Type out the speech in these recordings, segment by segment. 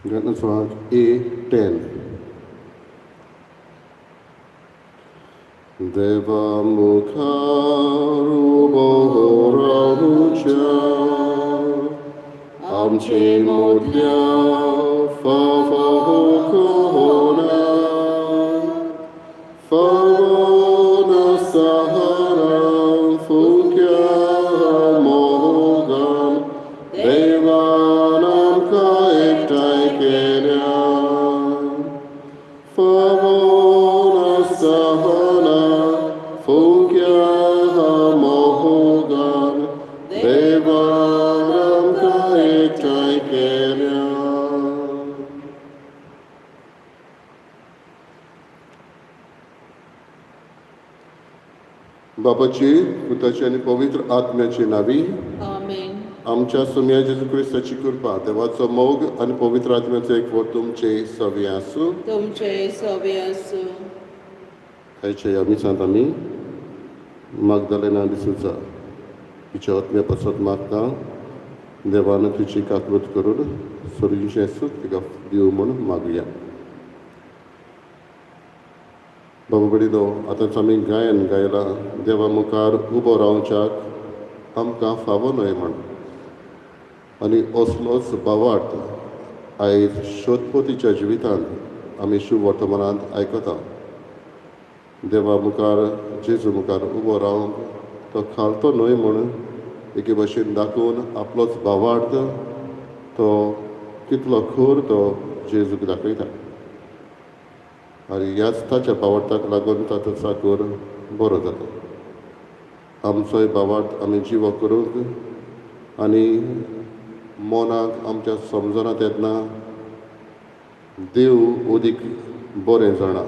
Gatnaswag A10. Deva Mukharubohorahucha Amche Modhya Favahokhona Favona Saharam Fukya Mogan Devanam Kaektai Kenyan Favona Sahana Fukya Mogan Devanam Kaektai Kenyan. बापाची पुताची आणि पवित्र आत्म्याची नावी आमेन. आमच्या सुम्या जेजू क्रिस्ताची कृपा देवाचो मोग आणि पवित्र आत्म्याचो एकवट तुमचे सवी आसूं. तुमचे सवे असो. आयचे या मिसांत आमी मागदलेना दिसूचा तिच्या आत्म्या पासत मागता देवान तिची काकूत करून सोडीचें सूख तिका दिवं म्हूण मागुया. बाबा बडिनो आतांच आमी गायन गायला देवा मुखार उबो रावच्याक आमकां फावो न्हय म्हण आनी असलोच बावार्थ आयज शोधपोतीच्या जिवितांत आमी शुभ वर्तमानांत आयकता. देवा मुखार जेजू मुखार उबो रावंक तो खालतो न्हय म्हूण एके भशेन दाखोवन आपलोच भावार्थ तो कितलो खोर तो जेजूक दाखयता आनी ह्याच ताच्या भावार्थाक लागून ताचो साकर बरो जाता. आमचोय भावार्थ आमी जिवो करूंक आनी मनाक आमच्या समजनात येतना देव ओदीक बरें जाणा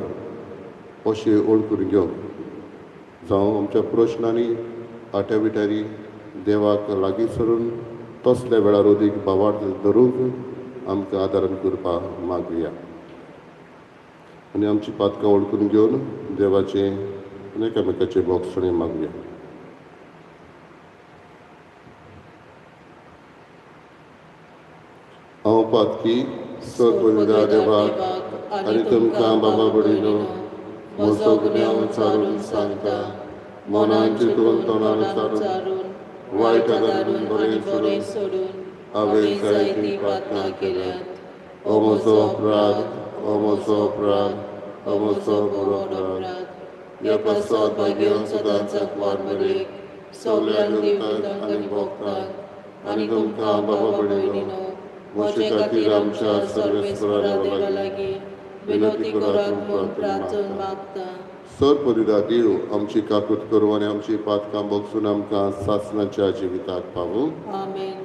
अशें ओळखून घेवंक जावं आमच्या प्रश्नांनी आट्या बिट्यारी देवाक लागीं सरून तसल्या वेळार ओदीक भावार्थ धरूंक आमकां आदारण करपा मागुया. आनी आमची पातकां ओळखून घेवन देवाचे आनी एकामेकाचे मोक्षणे मागुया. हांव पातकी सत्वनिदा देवाक आनी तुमकां बाबा बडिनो म्हजो गुन्यांव चारून सांगता. मनान चिंतून तोंडान चारून वायट आदारून बरें सोडून हांवें जायतीं पातकां केल्यात. हो म्हजो अपराध, हो म्हजो अपराध, हो म्हजो बरो अपराध. ह्या पासत भाग्य सदांचाक वारबरेक सगल्यांक दिवतांक आनी भोगतांक आनी तुमकां बाबा बडिनो म्हजे खातीर आमच्या सर्वेस्परा देवा लागीं विनंती करात म्हूण प्रार्थना मागता. सर्पदिदा देव आमची काकूत करूं आनी आमची पातकां भोगसून आमकां सासणाच्या जिविताक पावूं. आमेन.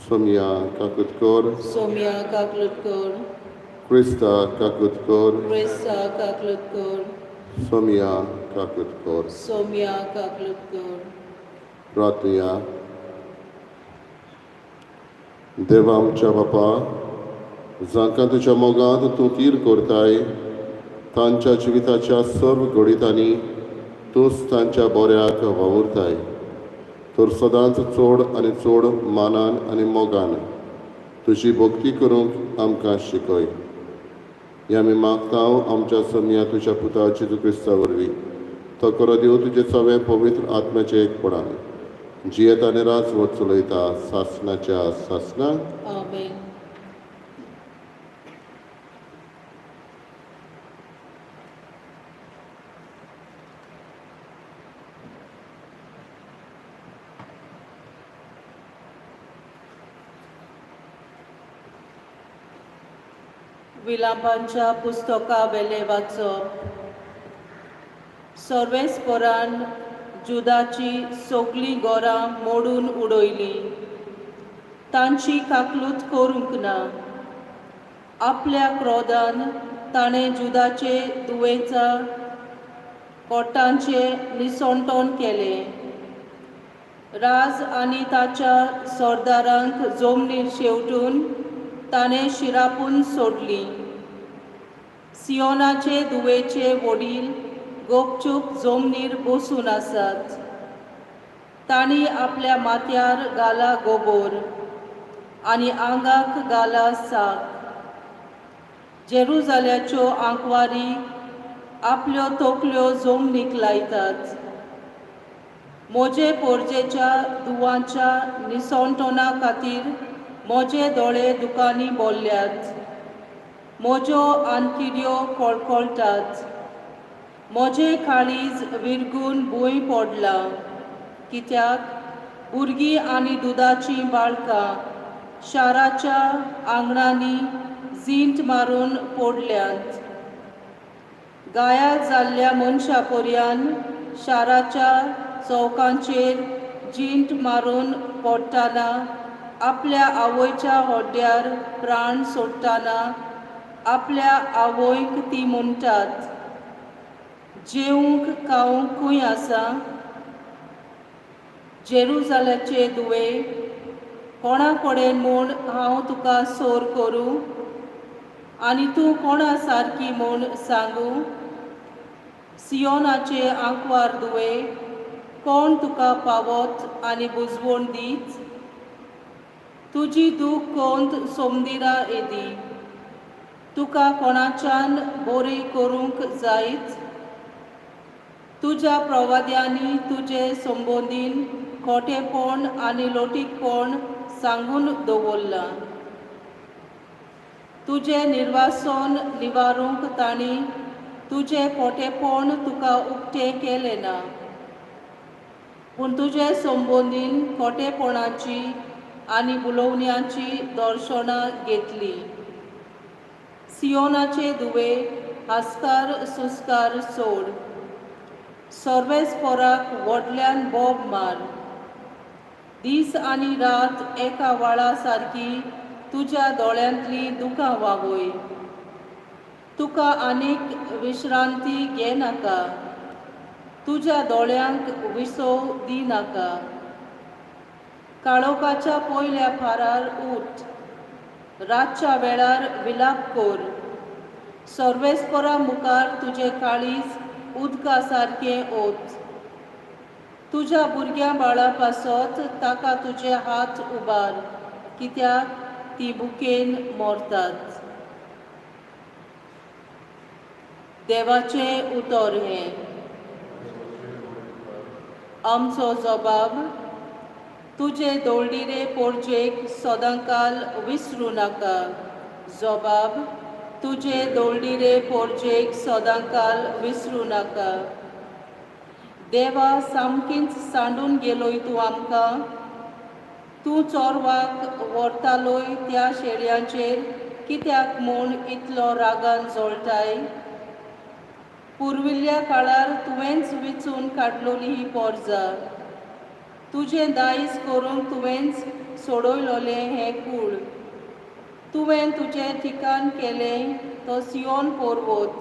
सोमिया काकूत कर. सोम्या काकलूत कर. क्रिस्ता काकूत कर. क्रिस्ता काकलूत कर. सोमिया काकूत कर. सोम्या काकलूत कर. प्रार्थया. देवा आमच्या बापा जांकां तुज्या मोगांत तूं तीर करताय तांच्या जिविताच्या सर्व घडीतांनी तूंच तांच्या बऱ्याक वावुरताय. तर सदांच चड आनी चड मानान आनी मोगान तुजी भक्ती करूंक आमकां शिकय. हें आमी मागता आमच्या सोमिया तुज्या पुता जेजू क्रिस्ता वरवीं. तो करो देव तुजें सगळें पवित्र आत्म्याचें एकपणान जियेत आनी राजवट चलयता सासणाच्या सासणाक. आमेन. विलापांच्या पुस्तका वेले वाचप. सर्वेस्परान जुदाची सगळीं घरां मोडून उडयली. तांची काकलूत करूंक ना. आपल्या क्रोधान ताणें जुदाचे दुयेंचा कोटांचे निसंतोण केलें. राज आनी ताच्या सरदारांक जमनीर शेवटून ताणें शिरापून सोडली. सियोनाचे दुवेचे वडील गुपचूप जमनीर बसून आसात. तांणी आपल्या माथ्यार घाला गोबोर. आनी आंगाक घाला साक. जेरुजाल्याच्यो आंकवारी आपल्यो तोकल्यो जमनीक लायतात. म्हजे पोरजेच्या दुवांच्या निसंटोना खातीर म्हजे दोळे दुकानी बोल्ल्यात. म्हज्यो आंतकिड्यो कळकळटात. म्हजें काळीज विरगून भूंय पडलां, कित्याक भुरगीं आनी दुदाचीं बाळकां शाराच्या आंगणांनी जींट मारून पडल्यांत. घायाळ जाल्ल्या मनशा पर्यान शाराच्या चौकांचेर जींट मारून पडटाना, आपल्या आवयच्या होड्ड्यार प्राण सोडटाना आपल्या आवयक ती म्हणटात, जेवंक खावंक खंय आसा? जेरुजाल्याचे दुवे, कोणा कडेन म्हूण हांव तुका सोर करूं? आनी तूं कोणा सारकी म्हूण सांगू? सियोनाचे आंकवार दुवे, कोण तुका पावत आनी बुजवण दीत? तुजी दूख कोंत सोमदिरा येदी, तुका कोणाच्यान बोरी करूंक जायत? तुज्या प्रवाद्यांनी तुजे संबंदीन खोटेपण आनी लोटीकपण सांगून दवरलां. तुजें निर्वासन निवारूंक तांणी तुजें खोटेपण तुका उक्तें केलें ना, पूण तुजे संबंदीन खोटेपणाची आनी बुलोवण्यांची दर्शनां घेतली. सियोनाचे दुवे, हास्कार सुस्कार सोड. सर्वेस्पराक व्हडल्यान बोब मार. दीस आनी रात एका वाळा सारकी तुज्या दोळ्यांतलीं दुखां वागोय. तुका आनीक विश्रांती घेनाका. तुज्या दोळ्यांक विसव दिनाका. काळोखाच्या पयल्या फारार उठ. रातच्या वेळार विलाप कर. सर्वेस्परा मुखार तुजें काळीज उदका सारकें ओत. तुज्या भुरग्या बाळा पासत ताका तुजे हात उबार, कित्याक तीं भुकेन मरतात. देवाचें उतर हें. आमचो जबाब, तुजे दोळडिरे पोरजेक सदांकाल विसरूं नाका. जबाब, तुजे दोळडिरे पोरजेक सदांकाल विसरूं नाका. देवा, सामकींच सांडून गेलोय तूं आमकां. तूं चोरवाक व्हरतालोय त्या शेळयांचेर कित्याक म्हूण इतलो रागान जळटाय? पुर्विल्ल्या काळार तुवेंच विचून काडलोली ही पोरजां. तुजें दायज करूंक तुवेंच सोडयलोलें हें कूळ. तुवें तुजें ठिकाण केलें तो सियोन पर्वत,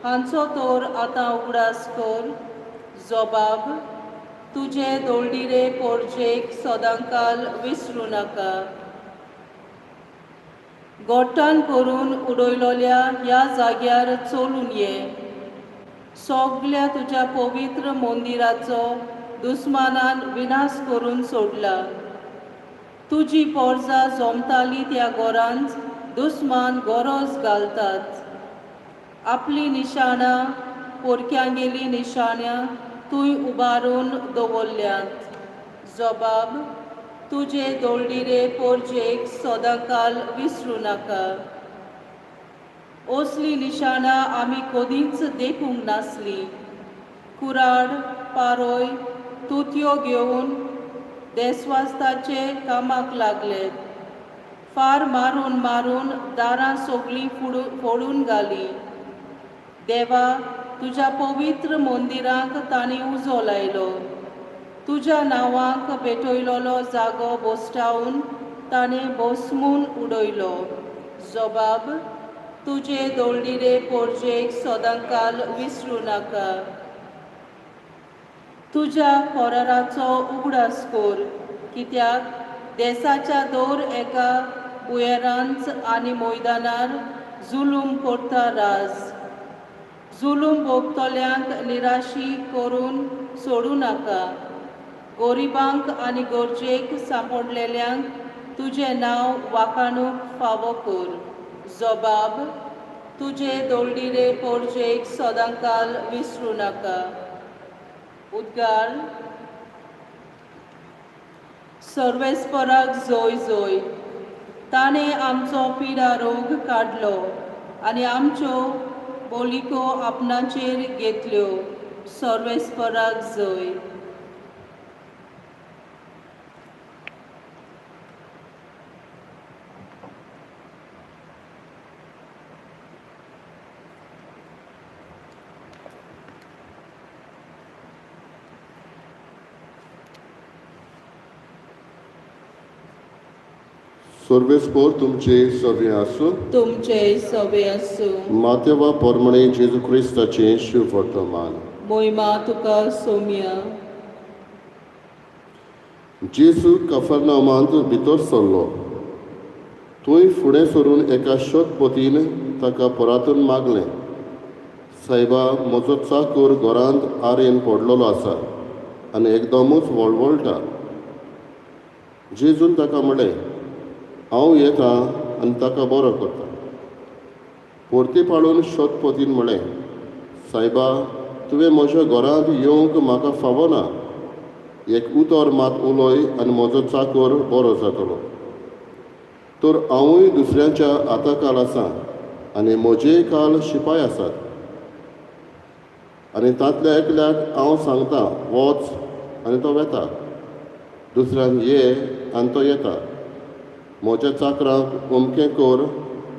हांचो तोर आतां उगडास कर. जबाब, तुजे दोळडिरे पोरजेक सदांकाल विसरूं नाका. गोट्टान करून उडयलोल्या ह्या जाग्यार चलून ये. सोगल्या तुज्या पवित्र मंदिराचो दुस्मानान विनाश करून सोडला. तुजी पोरजां जमतालीं त्या घरांत दुस्मान गरज घालतात. आपलीं निशाणां, पोरक्यांगेलीं निशाण्यां तुंय उबारून दवरल्यांत. जबाब, तुजे दोळडिरे पोरजेक सदांकाल विसरूं नाका. असलीं निशाणां आमी कदींच देखूंक नासलीं. कुराड, पारोय, तुतयो घेवन देस्वास्ताचे कामाक लागलेत. फार मारून मारून दारां सगळीं फोडून घालीं. देवा, तुज्या पवित्र मंदिराक तांणी उजो लायलो. तुज्या नांवाक भेटयलोलो जागो बोसटावन ताणें भस्मून उडयलो. जबाब, तुजे दोळडिरे पोरजेक सदांकाल विसरूं नाका. तुज्या कोराराचो उगडास कर, कित्याक देसाच्या दर एका बुयेरांत आनी मैदानार जुलूम करता राज. जुलूम भोगतल्यांक निराशी करून सोडूं नाका. गरिबांक आनी गरजेक सांपडलेल्यांक तुजें नांव वाखाणूक फावो कर. जबाब, तुजे दोळडिरे पोरजेक सदांकाल विसरूं नाका. उद्गार, सर्वेस्पराक जोय जोय. ताणें आमचो पिडा रोग काडलो आनी आमच्यो बोलिको आपणाचेर घेतल्यो. सर्वेस्पराक जोय. सर्वेस्पोर तुमचे सवे आसूं. तुमचे सवे आसूं. मातेवा पोरमणे जेजू क्रिस्ताचें शुभ वर्तमान. मोहिमा तुका सोम्या. जेजू कफरनामांत भितर सरलो. थंय फुडें सरून एका शतपतीन ताका परातून मागलें, सायबा, म्हजो चाकर घरांत आरेन पडलेलो आसा आनी एकदमूच वळवळटा. जेजून ताका म्हणलें, हांव येतां आनी ताका बरो करतां. परती पाळून शतपतीन म्हणलें, सायबा, तुवें म्हज्या घरांत येवंक म्हाका फावो ना. एक उतर मात उलय आनी म्हजो चाकर बरो जातलो. तर हांवूय दुसऱ्यांच्या आताकाल आसां आनी म्हजेय काल शिपाय आसात. आनी तांतल्या एकल्याक हांव सांगतां, वच, आनी तो वेता. दुसऱ्यांक ये, आनी तो येता. म्हज्या चाकरांक अमकें कर,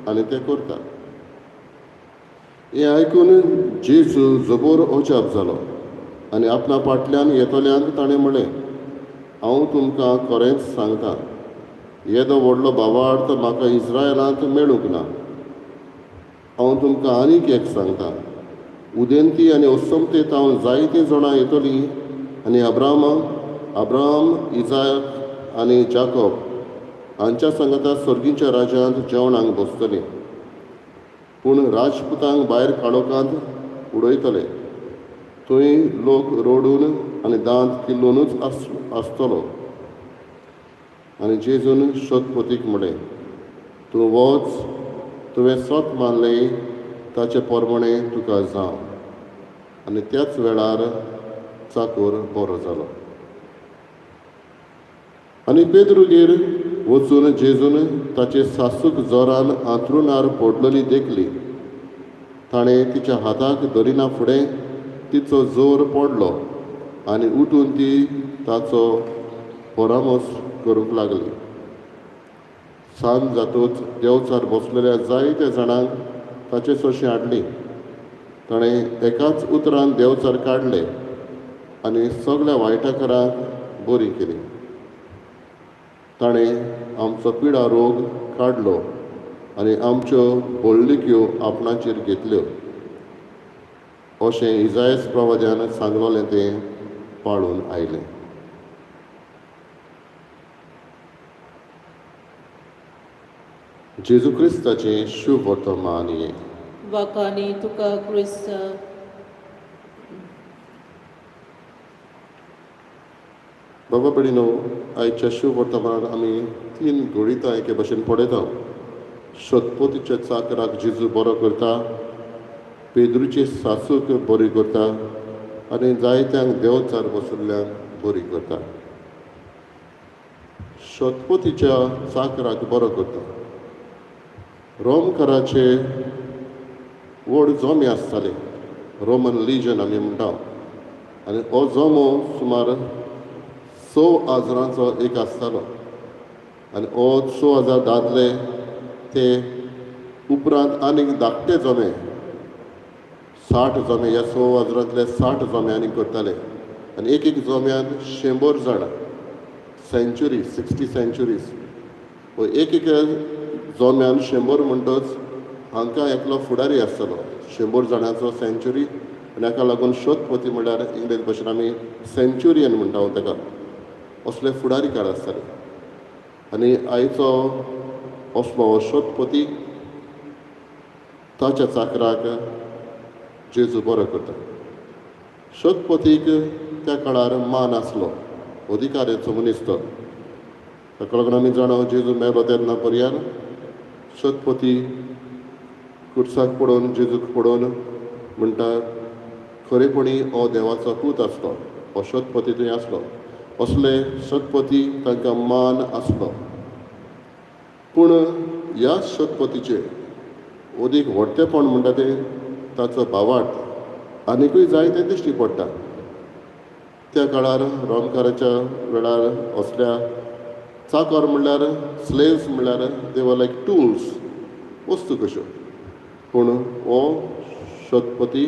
आनी तें करता. हें आयकून जेजू जबोर अजाप जालो आनी आपणा फाटल्यान येतल्यांक ताणें म्हणलें, हांव तुमकां खरेंच सांगतां, येदो व्हडलो भावार्थ म्हाका इस्रायलांत मेळूंक ना. हांव तुमकां आनीक एक सांगतां, उदेंती आनी अस्तंतेंत हांव जायतीं जाणां येतलीं आनी अब्राहम, इजाक आनी जाकोब हांच्या सांगता सर्गीच्या राज्यांत जेवणाक बसतलीं. पूण राजपुतांक भायर काडोकांत उडयतले. थंय लोक रोडून आनी दांत किल्लूनूच आसतलो. आनी जेजून शतपतीक म्हणलें, तूं वच, तुवें स्वत मानलें ताचे पोरमणें तुका जावं. आनी त्याच वेळार चाकर बरो जालो. आनी पेद्रुगेर वचून जेजून ताचे सासूक जोरान आंथरुणार पडलेली देखली. ताणें तिच्या हाताक धरिना फुडें तिचो जोर पडलो आनी उठून ती ताचो परामोस करूंक लागली. सांज जातूच देंवचार बसलेल्या जायत्या जाणांक ताचे सोशी हाडली. ताणें एकाच उतरान देंवचार काडले आनी सगळ्या वायटाकारांक बरी केली. ताणें आमचो पिडा रोग काडलो आनी आमच्यो बोडलिक्यो आपणाचेर घेतल्यो. अशें इजायास प्रवाद्यान सांगलोलें तें पाळून आयलें. जेजू क्रिस्ताचें शुभ वर्तमान हें. वाखाणी तुका क्रिस्ता. बाबा भयणीनो, आयच्या शुभ वर्तमानांत आमी 3 घोळीतां एके भाशेन पळयता. शतपतीच्या चाकराक जेजू बरो करता, पेद्रूचे सासूक बरी करता आनी जायत्यांक देंवचार बसयल्ल्यांक बरी करता. शतपतीच्या चाकराक बरो करता. रोमकाराचे व्हड जोमे आसताले, रोमन लिजन आमी म्हणटा. आनी हो जोमो सुमार 6,000 एक आसतालो. आनी हो 6,000 दादले ते उपरांत आनीक धाकटे जोमे 60 जोमे, ह्या 6,000तले 60 जोमे आनीक करताले. आनी एक जोम्यान 100 जाणां, सेंच्युरी, 60 सेंच्युरीज. एक जोम्यान 100 म्हणटच हांकां एकलो फुडारी आसतलो 100 जाणांचो सेंच्युरी. आनी हाका लागून शतपती म्हणल्यार इंग्लीश भाशेन आमी सेंच्युरियन म्हणटा ताका. असले फुडारीकार आसताले. आनी आयचो असलो शतपती ताच्या चाकराक जेजू बरो करता. शतपतीक त्या काळार मान आसलो, अधिकाराचो मनीस तो. ताका लागून आमी जाणो जेजू मेलो तेन्ना पर्यान शतपती कुर्साक पडोवन जेजूक पडोवन म्हणटा खरेपणी हो देवाचो पूत आसलो, हो शतपती थंय आसलो. असले शतपती तांकां मान आसलो. पूण ह्या शतपतीचे अदीक व्हडतेपण म्हणटा तें ताचो भावार्थ आनिकूय जायते दिश्टी पडटा. त्या काळार रोमकाराच्या वेळार असल्या चाकर म्हणल्यार स्लेव्स म्हणल्यार दे वर लायक टूल्स, वस्तू कश्यो. पूण हो शतपती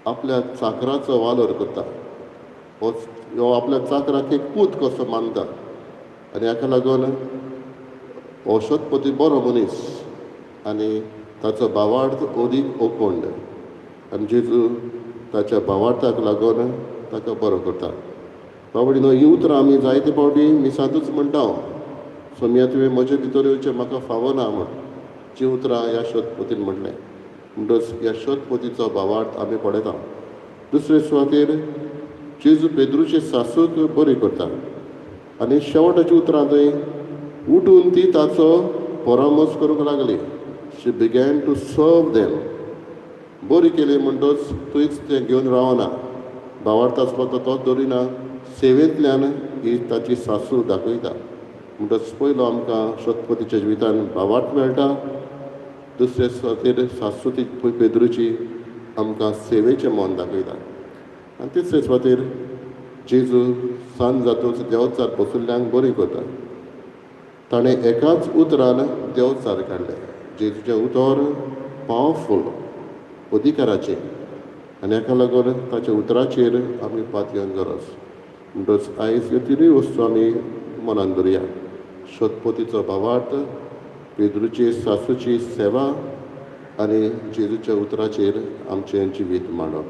आपल्या चाकराचो वालोर करता. हो आपल्या चाकराक एक पूत कसो मानता आनी हाका लागून हो शतपती बरो मनीस आनी ताचो भावार्थ अदीक ओकोंड. आनी जेजू ताच्या भावार्थाक लागून ताका बरो करता. बाबडीनो ही उतरां आमी जायते फावटी मिसांतूच म्हणटा. सोम्या तुवें म्हजे भितर येवचें म्हाका फावना म्हण जी उतरां ह्या शतपतीन म्हटलें. म्हणटच ह्या शतपतीचो भावार्थ आमी पळयता. दुसरे सुवातेर जेजू पेद्रूचे सासूक बरी करता आनी शेवटाची उतरां थंय उठून ती ताचो परामर्श करूंक लागली. शी बिगॅन टू सर्व देम. बरी केली म्हणटच थंयच तें घेवन रावना. भावार्थ आसलो तो तोच दवरिना. सेवेंतल्यान ही ताची सासू दाखयता. म्हणटच पयलो आमकां शतपतीच्या जिवितान भावार्थ मेळटा. दुसरे सुवातेर सासू ती पेद्रूची आमकां सेवेचें मोन दाखयता. आनी तिसरे सुवातेर जेजू सांज जातूच देंवचार बसुल्ल्यांक बरी करता. ताणें एकाच उतरान देंवचार काडलें. जेजूचें उतर पावरफूल, अधिकाराचें आनी हाका लागून ताच्या उतराचेर आमी पात घेवन गरज. म्हणटच आयज ह्यो तिनूय वस्तू आमी मनान दवरया. शतपतीचो भावार्थ, पेद्रूची सासूची सेवा आनी जेजूच्या उतराचेर आमचें जिवीत मांडप.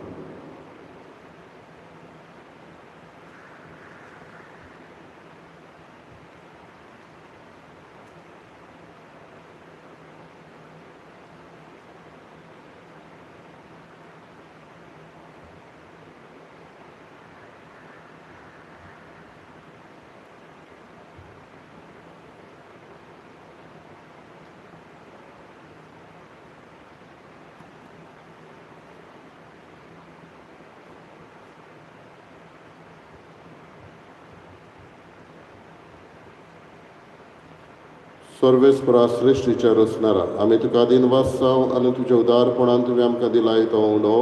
सर्वेस्परा श्रेश्ठीच्या रचणारा आमी तुका दिनवास जावं आनी तुज्या उदारपणान तुवें आमकां दिलाय तो उंडो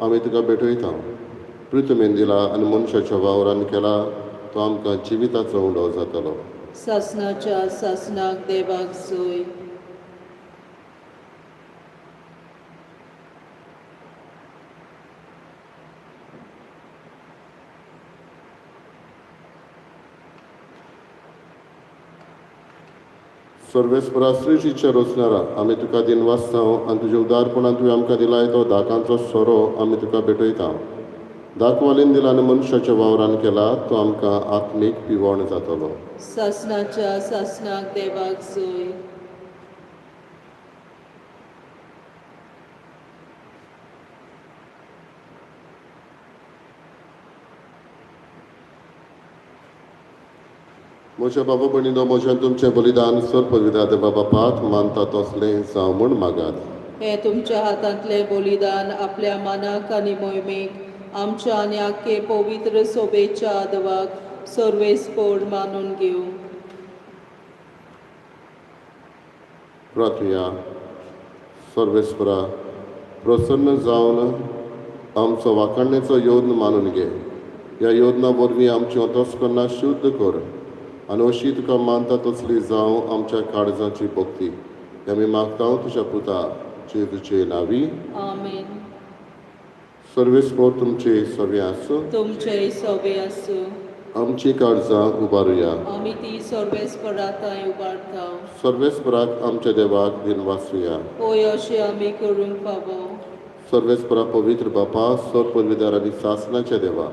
आमी तुका भेटयता. पृथ्वीन दिला आनी मनशाच्या वावरान केला तो आमकां जिविताचो उंडो जातलो. सासणाच्या सासणाक देवाक सोय. सर्वेस्परा श्रेश्ठीच्या रचणारा आमी तुका दिनवास जावं आनी तुज्या उदारपणान तुवें आमकां दिलाय तो दाकांचो सोरो आमी तुका भेटयता. दाखवालीन दिला आनी मनशाच्या वावरान केला तो आमकां आत्मीक पिवण जातलो. सासणाच्या सासणाक देवाक सोय. म्हज्या बाबा भयणीनो म्हज्यान तुमचें बलिदान सर्पविदा देवा बापाक मानता तसलें जावं म्हूण मागात. हे तुमच्या हातांतले बलिदान आपल्या मानाक आनी मोहिमेक आमच्या आनी आख्खे पवित्र सोबेच्या आदवाक सर्वेस्पोड मानून घेवं. प्रार्थया. सर्वेस्परा प्रसन्न जावन आमचो वाखाणणेचो योद्न मानून घे. ह्या योजना वरवीं आमची अंतस्करणां शुद्ध कर आनी अशी तुका मानता तसली जावं आमच्या काळजाची भक्ती. आमी मागता तुज्या पुता जेजूचे नांवी. आमेन. सर्वेस्पोर तुमचे सवे आसूं. तुमचे सोबे आसूं. आमची काळजां उबारुया. आमी ती सर्वेस्पराताय उबारता. सर्वेस्पराक आमच्या देवाक दिनवासुया. होय अशें आमी करूंक फावो. सर्वेस्परा पवित्र बापा सर्पविदार आनी सासणाच्या देवा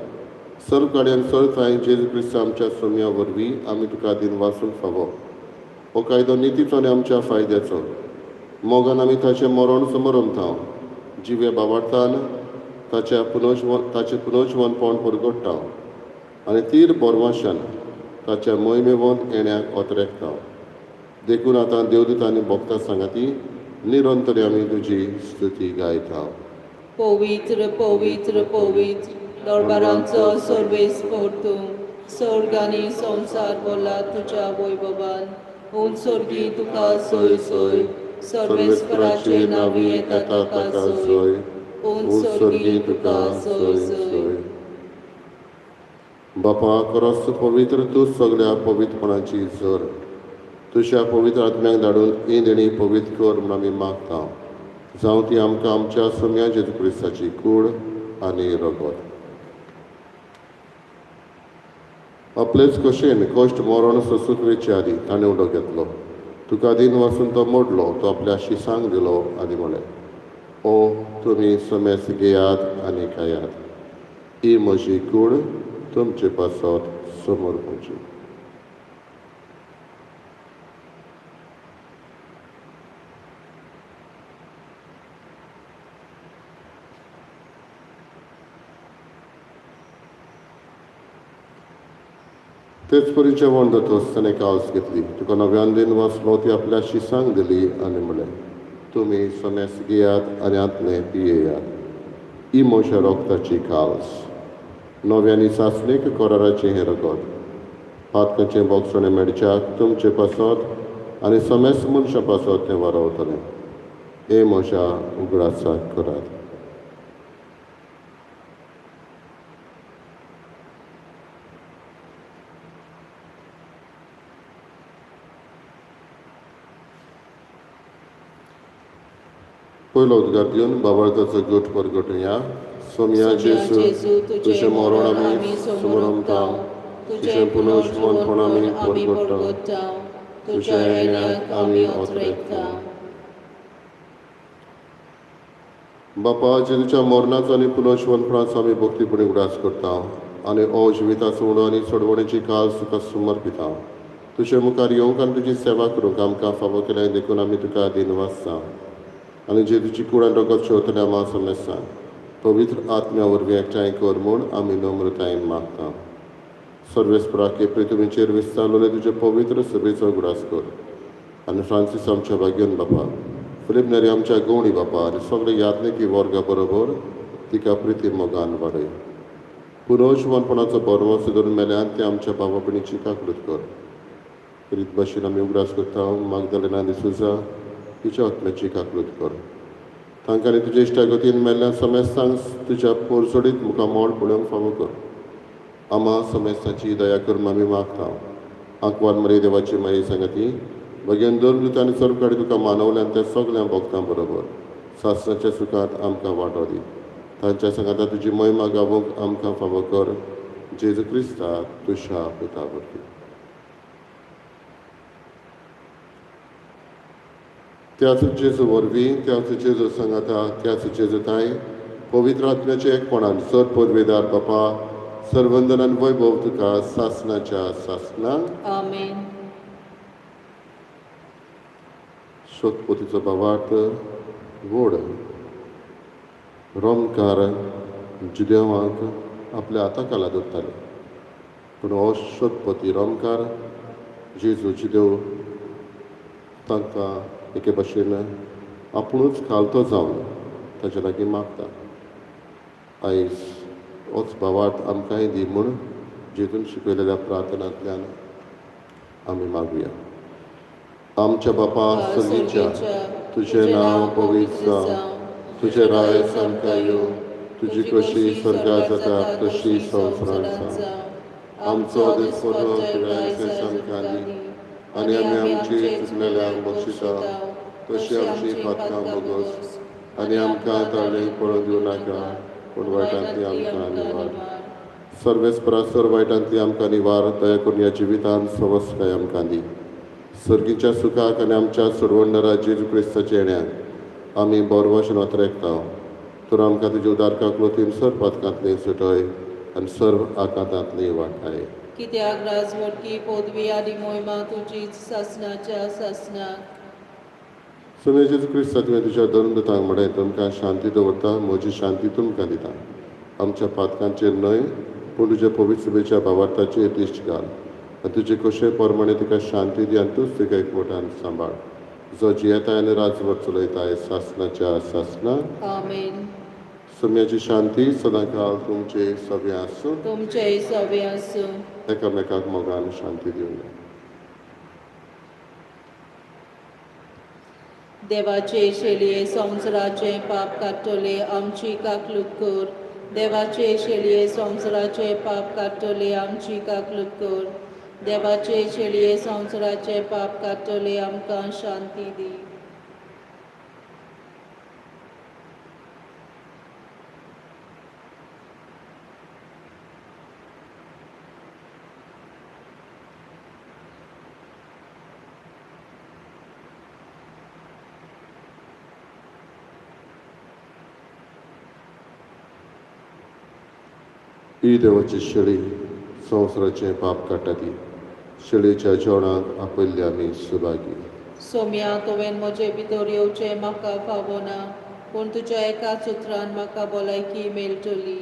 सर्व गाड्यांक चलताय जेजू क्रिस्त आमच्या सोम्या वरवीं आमी तुका दिनवासूंक फावो. हो कायदो नितीचो आनी आमच्या फायद्याचो. मोगान आमी ताचें मरण समरमता. जिवे बाबार्थान ताचें पुनोजवनपण परगट्टा आनी तीर बोरवाशान ताच्या मोहिमेवंत येण्याक ओतरेकता. देखून आतां देवदूतांनी भोगता सांगाती निरंतरी आमी तुजी स्तुती गायता. पवित्र पवित्र पवित्र दरबारांचो सर्वेस्पर तूं, सर्ग आनी संवसार भरला तुज्या वैभवान. उंच सर्गी तुका सोय सोय, सर्वेस्पराचे नावी येता ताका सोय. उंच सर्गी तुका सोय सोय. बापा खरोच पवित्र तूं सगळ्या पवित्रपणाची झर. तुज्या पवित्र आत्म्याक धाडून ही देणी पवित्र कर म्हूण आमी मागता. जावं ती आमकां आमच्या सोम्या जेजू क्रिस्ताची कूड आनी रगत. आपलेच कशेन कश्ट मरण ससूत्वेचे आदी ताणें उडो घेतलो. तुका दिन वचून तो मोडलो, तो आपल्या शिसांक दिलो आनी म्हळें, ओ तुमी सोमेस घेयात आनी खायात. ही म्हजी कूड तुमचे पासत समोर पोवची. तेच परी जेवण जातोच ताणें कावस घेतली. तुका नव्यान दिन वचलो ती आपल्या शिसांक दिली आनी म्हळें, तुमी सोमेस घेयात आनी आतले पियेयात. ही म्हज्या रोगताची काल्स. नव्यानी सासणेक कराराचें हें रगत. पातकाचें बोगसणें मेडच्याक तुमचे पासत आनी सोमेस मनशा पासत तें वारवतलें. हे म्हज्या उगडासाक करात. पयलो उद्गार दिवन बाबळताचो गोठ परगटुया. सोम्या जेजू तुजें मरण आमी समरमता, तुजें पुनर्जीवनपण आमी परगटता, तुज्या येण्याक आमी ओतरेकता. बापा जेजूच्या मरणाचो आनी पुनर्जीवनपणाचो आमी भक्तीपणी उगडास करता आनी हो जिविताचो उडो आनी सोडवणेची काल तुका समर्पिता. तुजे मुखार येवंक आनी तुजी सेवा करूंक आमकां फावो केल्यार देखून आमी तुका दिनवासता. आनी जेजूची कूड आनी रगत शेवतल्या मा सोमेसां पवित्र आत्म्या वरवीं एकठांय कर म्हूण आमी नम्रतायेन मागता. सर्वेस्पराक केपें तुमचेर विस्तारलोले तुजे पवित्र सभेचो उगडास कर. आनी फ्रांसीस आमच्या भाग्यन बापा, फिलीप नेरी आमच्या गवणी बापा आनी सगळे यात्नेकी वर्गा बरोबर तिका प्रिती मोगान वाडय. पुनर्जीवनपणाचो बरवंस धरून मेल्यान ते आमच्या भावा भयणीची काकूट कर. प्रीत भाशेन आमी उगडास करता मागदलेना दिसुजा तिच्या आत्म्याची काकूट कर. तांकां आनी तुजे इश्टागतीन मेल्ल्या समेस्तांक तुज्या पोरसोडीत मुखार मोड पळोवंक फावो कर. आमा समेस्ताची दया कर म्हूण आमी मागता. आंकवान मरे देवाची माये सांगाती भगेन दोन दुतांनी सर्वकडे तुका मानवल्यान त्या सगळ्या भक्तां बरोबर सासणाच्या सुखांत आमकां वांटो दी. तांच्या सांगाता तुजी महिमा गावूंक आमकां फावो कर. जेजू क्रिस्ता तुज्या पुता वरवीं. त्याच जेजू वरवीं, त्याच जेजू सांगाता, त्याच जेजू ताई पवित्र आत्म्याचे एकपणान सर पदवेदार बापा सर्वंदनान वैभव तुका सासणाच्या सासणाक. आमेन. शोधपोतीचो भावार्थ व्हड. रोमकार जुदेवांक आपल्या हाताखाला दवरताले, पूण हो शोधपोती रोमकार जेजू जुदेव तांकां एके भाशेन आपुणूच खालतो जावन ताचे लागीं मागता. आयज होच भावार्थ आमकांय दी म्हूण जेजून शिकयलेल्या प्रार्थनांतल्यान आमी मागुया. आमच्या बापा सर्गीच्या, तुजें नांव पवित्र जावं, तुजें रायज आमकां येवं, तुजी कशी स्वर्गांत जाता तशी संवसारांत जावं. आमचो दिसपरो पिरायेचें आमकां दी आनी आमी आमची चुकलेल्यांक बक्षिता तशी आमची पातकां बोगस आनी आमकां ताळेक पडोवन दिवं नाका, पूण वायटांतली आमकां निवार. सर्वेस्परा सर वायटांतली आमकां निवार. दया करून ह्या जिवितांत सवस्काय आमकां दी. सर्गीच्या सुखाक आनी आमच्या सोडवणदारा जेजू क्रिस्ताच्या येण्याक आमी बरो भशेन ओतरेकता. तर आमकां तुज्या उदारकाक लोतीन सर्व पातकांतली सुटय आनी सर्व आकांतांतली वाटाय. कित्याक राजवटकी पदवी आनी मोहिमा तुजीच सासणाच्या सासणाक. सुमे जेजू क्रिस्ता तुवें तुज्या धर्मदूतांक म्हळें, तुमकां शांती दवरता, म्हजी शांती तुमकां दिता. आमच्या पातकांचेर न्हय, पूण तुज्या पवित्र सभेच्या भावार्थाचेर दिश्ट घाल तुजे कशे प्रमाणे तिका शांती दी आनी तूंच तिका एकवटान सांबाळ. जो जियेताय आनी राजवट चलयताय सासनाच्या सासना. आमेन. सुम्याची शांती सदां काळ तुमचे सगळे आसूं. तुमचेय सवे आसूं. एकामेकाक मोगान शांती दिवंक. देवाचे शेलये संवसाराचे पाप काडटले आमची काकलूक कर. देवाचे शेलये संवसाराचे पाप काडटले आमची काकलूक कर. देवाचे शेलये संवसाराचे पाप काडटले आमकां शांती दी. ही देवाची शेळी संवसाराचें पाप काडटा ती. शेळयेच्या जेवणाक आपयल्ले आमी सुभागी. सोम्या तुवें म्हजे भितर येवचें म्हाका फावना, पूण तुज्या एकाच उतरान म्हाका भलायकी मेळटली.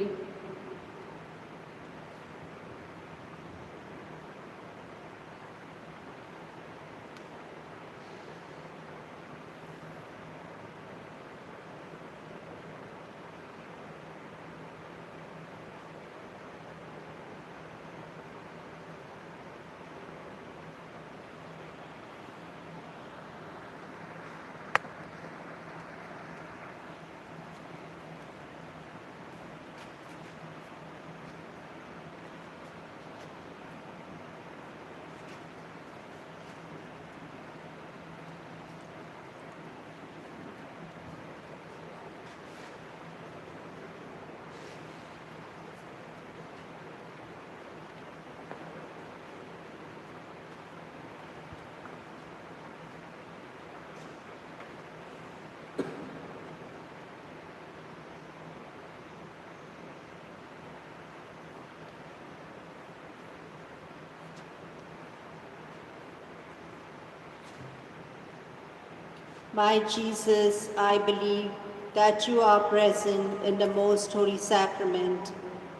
My Jesus, I believe that you are present in the most holy sacrament.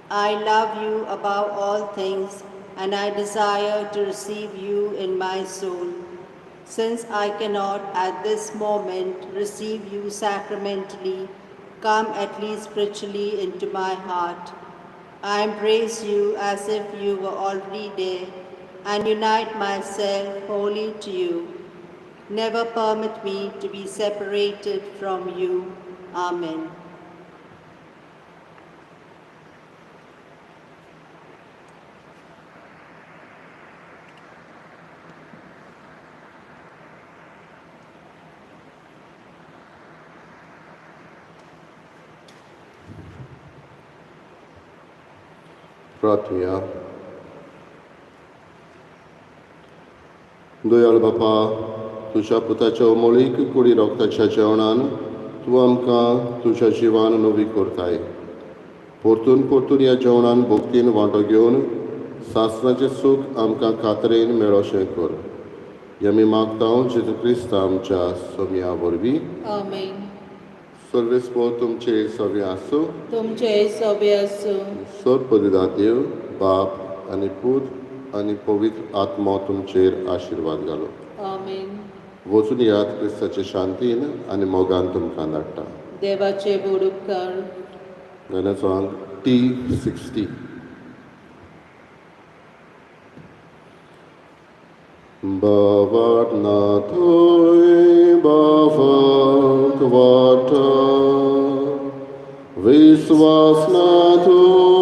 I love you above all things, and I desire to receive you in my soul. Since I cannot at this moment receive you sacramentally, come at least spiritually into my heart. I embrace you as if you were already there, and unite myself wholly to you. Never permit me to be separated from you. Amen. प्रार्थया. Dayal बापा, तुझ्या पुताच्या अमोलीक कुडी रोगताच्या जेवणान तूं आमकां तुज्या जिवान नवी करताय. परतून परतून ह्या जेवणान भक्तीन वांटो घेवन सासणाचें सूख आमकां खात्रेन मेळोशें कर. हें आमी मागता जेजू क्रिस्त आमच्या सोम्या वरवीं. आमेन. सर्वेस्पो तुमचे सवे आसूं. तुमचेय सवे आसूं. सर्वपदिदा देव बाप आनी पूत आनी पवित्र आत्मा तुमचेर आशिर्वाद घालो. आमेन. वचून यात क्रिस्ताचे शांतीन आनी मोगान तुमकां धाडटा. देवाचे बोड उपकार. गाण्याचो अंक T60. बावाट ना थोय बाफाक वाटा विश्वास ना थोय